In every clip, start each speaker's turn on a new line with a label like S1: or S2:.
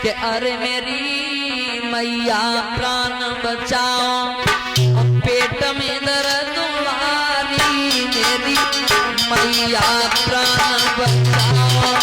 S1: कि अरे मेरी मैया प्राण बचाओ, पेट में दर्द वाली मेरी मैया प्राण बचाओ।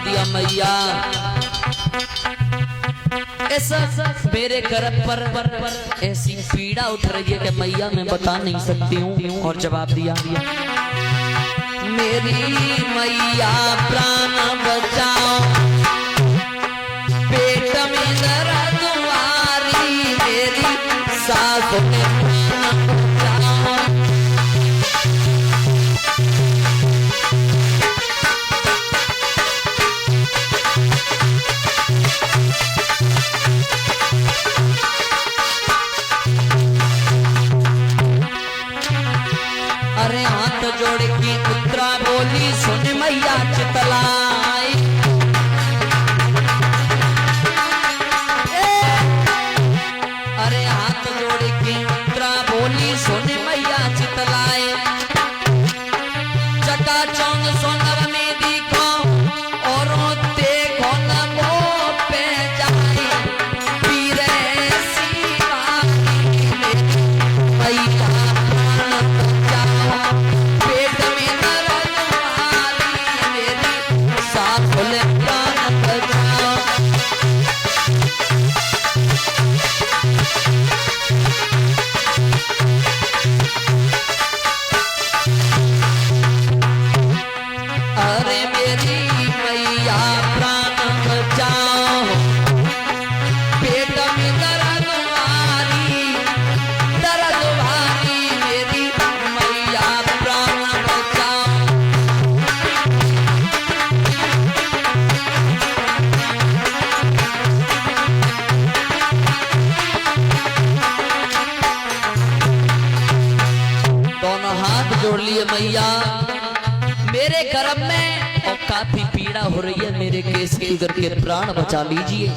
S1: दिया मैया ऐसा मेरे गर्भ पर ऐसी पीड़ा उठ रही है कि मैया मैं बता नहीं सकती हूँ। और जवाब दिया मेरी मैया प्राण बचाओ, पेट में दर्द वाली मेरी सास में प्राण बचाओ। अरे हाथ जोड़ के पुत्रा बोली सुन मैया चितलाई, अरे हाथ जोड़ के पुत्रा बोली सुन मैया चितलाई। चकाचौंध सोनर में दिखो और देखो न वो पे जाए, पीरे शिवानी मैया जोड़ लिए मैया मेरे गर्भ में और काफी पीड़ा हो रही है, मेरे केस की करके प्राण बचा लीजिए।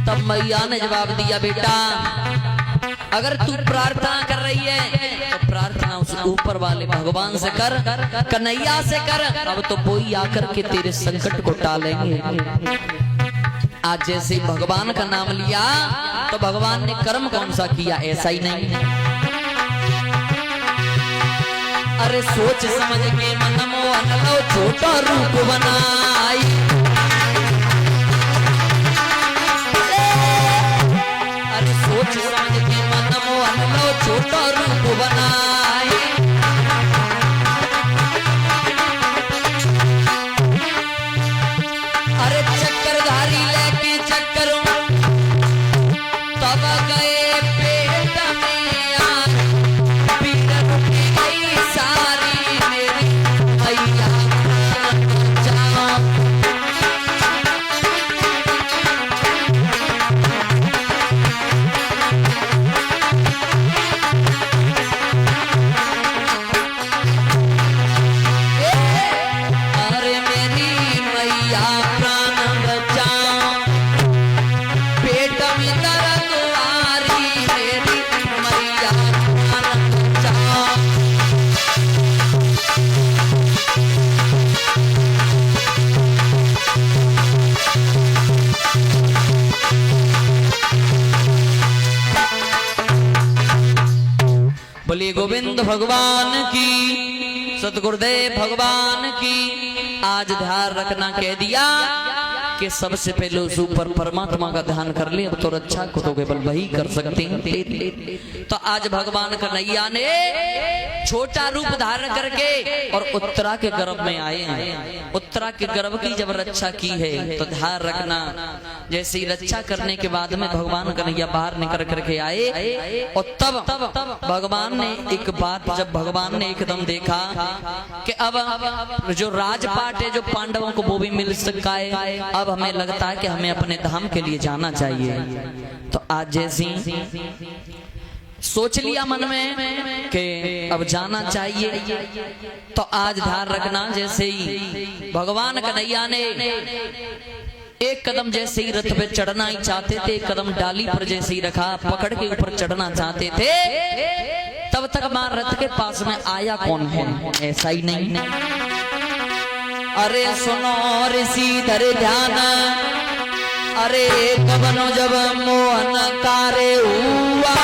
S1: तब मैया ने जवाब दिया बेटा अगर तू प्रार्थना कर रही है तो प्रार्थना उस ऊपर वाले भगवान से कर, कन्हैया से कर, अब तो कोई आकर के तेरे संकट को टालेंगे। आज जैसे भगवान का नाम लिया तो भगवान ने कर्म कौन सा किया, ऐसा ही नहीं। अरे सोच समझ के मन मोहन लो छोटा रूप बनाई, अरे सोच समझ के मन मोहन लो छोटा रूप बनाई। अरे चक्करधारी लेके चक्करों तब गए पेट में आग, सारी मेरी मैया बचाओ। अरे मेरी मैया प्राण बचाओ, पेट में दर्द वाली मेरी मैया प्राण बचाओ। बोलिए गोविंद भगवान की, सतगुरुदेव भगवान की। आज ध्यान रखना कह दिया कि सबसे पहले उस ऊपर परमात्मा का ध्यान कर ले, अब तो रक्षा को तो केवल वही कर सकते हैं। तो आज भगवान कन्हैया ने छोटा रूप धारण करके और उत्तरा के गर्भ में आए हैं। उत्तरा के गर्भ की जब रक्षा की है तो ध्यान रखना, जैसे ही रक्षा करने के बाद में भगवान कन्हैया बाहर निकल करके आए और तब भगवान ने एक बात, जब भगवान ने एकदम देखा कि अब जो राजपाट है जो पांडवों को वो भी मिल सका है, अब हमें लगता है कि हमें अपने धाम के लिए जाना चाहिए। तो आज जैसी सोच लिया मन में कि अब जाना चाहिए, तो आज ध्यान रखना, जैसे ही भगवान कन्हैया ने एक कदम जैसे ही रथ पे चढ़ना ही चाहते थे, एक कदम डाली पर जैसे ही रखा, पकड़ के ऊपर चढ़ना चाहते थे, तब तक मां रथ के पास में आया कौन है? ऐसा ही नहीं। अरे सुनो ऋषि धरे ध्यान, अरे कबनो जब मोहन कार्य हुआ,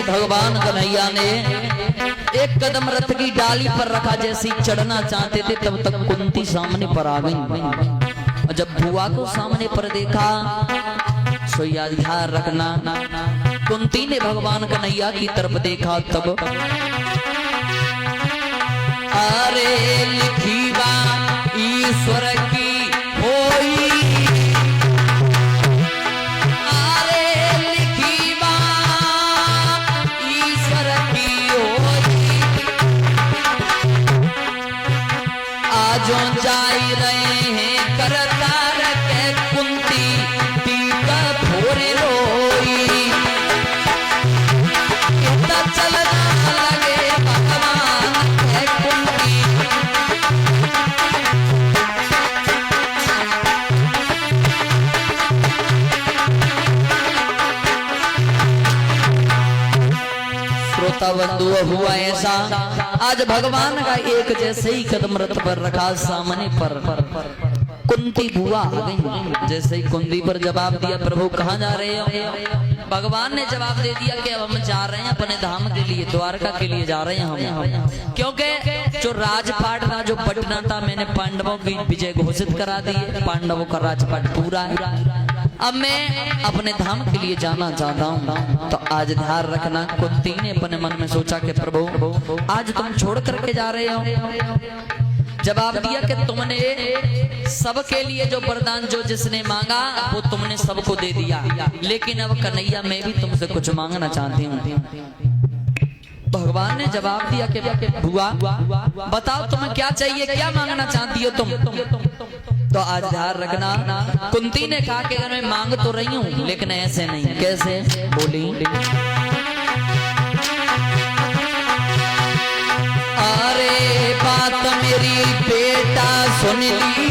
S1: भगवान कन्हैया ने एक कदम रथ की डाली पर रखा, जैसे चढ़ना चाहते थे तब तक कुंती सामने पर आ गई। और जब बुआ को सामने पर देखा, सो याद ध्यान रखना, कुंती ने भगवान कन्हैया की तरफ देखा तब अरे लिखी बा ईश्वर की होई, जो जाई रहे हैं करतार के कुंती टीका भोरे रोई, कितना चलना लगे भगवान के कुंती। श्रोता बंधु हुआ ऐसा, आज भगवान का एक जैसे ही कदम रथ पर रखा, सामने पर कुंती बुआ आ गई। जैसे ही कुंती पर जवाब दिया, प्रभु कहाँ जा रहे हो? भगवान ने जवाब दे दिया कि अब हम जा रहे हैं अपने धाम के लिए, द्वारका के लिए जा रहे हैं हम, क्योंकि जो राजपाट था, जो पटना था, मैंने पांडवों की विजय घोषित करा दी है, पांडवों का राजपाट पूरा है, अब मैं अपने धाम के लिए जाना चाहता हूँ। तो आज ध्यान रखना, कुंती ने अपने मन में सोचा कि प्रभु आज तुम छोड़ करके जा रहे हो। जवाब दिया कि तुमने सबके लिए जो वरदान जो जिसने मांगा वो तुमने सबको दे दिया, लेकिन अब कन्हैया मैं भी तुमसे कुछ मांगना चाहती हूँ। भगवान ने जवाब दिया कि बुआ बताओ तुम्हें क्या चाहिए, क्या मांगना चाहती हो तुम? तो आज ध्यान रखना, कुंती ने कहा कि मैं मांग तो रही हूँ लेकिन ऐसे नहीं। कैसे? बोली अरे बात मेरी बेटा सुन लीजिए,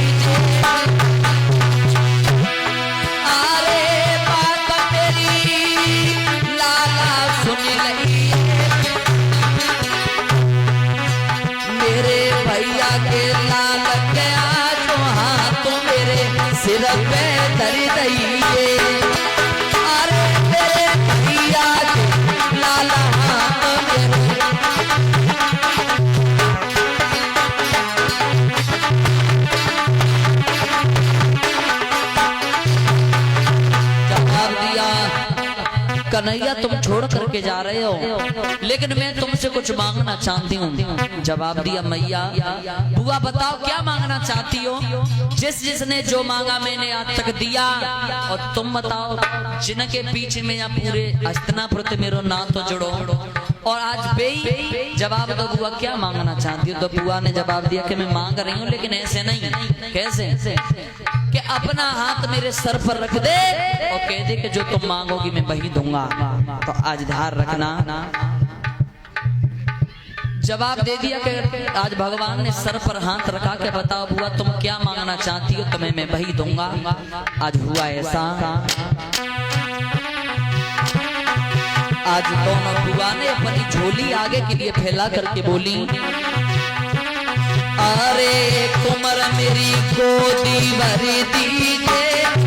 S1: अरे बात मेरी लाला सुन लीजिए, मेरे भैया के लाल के आज हाथ तो मेरे सिर पे धर दइए, अरे मेरे भैया के लाला हाथ मेरे। कन्हैया तुम छोड़ करके जा रहे हो लेकिन मैं तुमसे कुछ मांगना चाहती हूँ। जवाब दिया मैया बुआ बताओ क्या मांगना चाहती हो? जिसने जो मांगा मैंने आज तक दिया, और तुम बताओ जिनके पीछे में या पूरे हस्तिनापुर ते मेरो नाम तो जुड़ो, और आज बेई जवाब दो बुआ क्या मांगना चाहती हो? तो बुआ ने जवाब दिया कि मैं मांग रही हूँ लेकिन ऐसे नहीं। कैसे? कि अपना हाथ मेरे सर पर रख दे और कह दे कि जो तुम मांगोगी मैं वही दूंगा। तो आज ध्यान रखना, जवाब दे दिया कि आज भगवान ने सर पर हाथ रखा के बताओ बुआ तुम क्या मांगना चाहती हो, तुम्हें मैं वही दूंगा। आज हुआ ऐसा, आज दोनों बुआ ने अपनी झोली आगे के लिए फैला करके बोली अरे कुमर मेरी गोदी भर दीजिए,